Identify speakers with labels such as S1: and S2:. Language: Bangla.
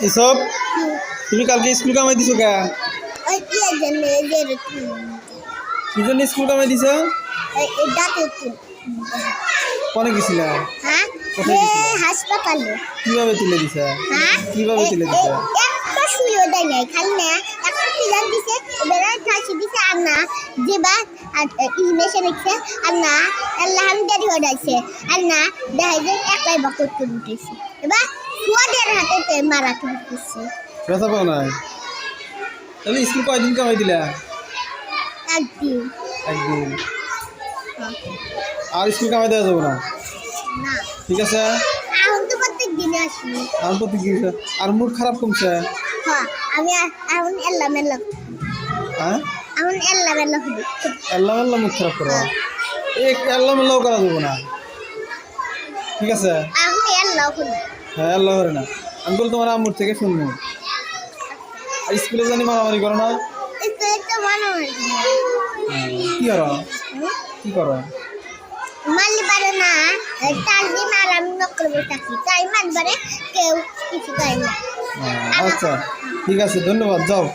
S1: এসব তুমি কালকে স্কুল কামাই দিছো কে? কি জন্য স্কুল কামাই দিছো? কোনে গেছিলা? কোথায় গেছিলা?
S2: হাসপাতালে।
S1: কিভাবে তুলে দিছা? কিভাবে তুলে দিছা?
S2: একটা সুইও দেয় নাই, খালি না একটা ফিলার দিছে, এবারে ঠাসি দিছে আর না যেবা আর ইমেশন লিখছে আর না আলহামদুলিল্লাহ হইছে আর না দেখাই যে একলাই বকত করে উঠেছে। এবার ফুয়াদের হাতে মারা তুলতেছে।
S1: ব্যথা পাও নাই? তাহলে স্কুল কয়দিন কামাই দিলা?
S2: একদিন।
S1: একদিন। আর স্কুল কামাই দেওয়া যাবে না?
S2: না।
S1: ঠিক আছে।
S2: এখন তো প্রত্যেক দিনে আসি।
S1: আর প্রতি দিন আর মুড খারাপ কমছে?
S2: হ্যাঁ, আমি এখন এল্লামেল্লা।
S1: হ্যাঁ?
S2: এখন এল্লামেল্লা হবি।
S1: এল্লামেল্লা মুড খারাপ করো? এই এল্লামেল্লাও করা যাবে না। ঠিক আছে।
S2: এখন এল্লাও হবি।
S1: হ্যাঁ, এল্লা করে না। আমি বল তোমার আম্মুর থেকে শুনবো। আর স্কুলে জানি মারামারি করো না?
S2: একটা মনে হয়
S1: কি করো? কি করো?
S2: মারলি পারে না, তার দিন আর আমি নকল বসে থাকি, তাই মারবারে কেউ কিছু করে না।
S1: আচ্ছা, ঠিক আছে, ধন্যবাদ, যাও।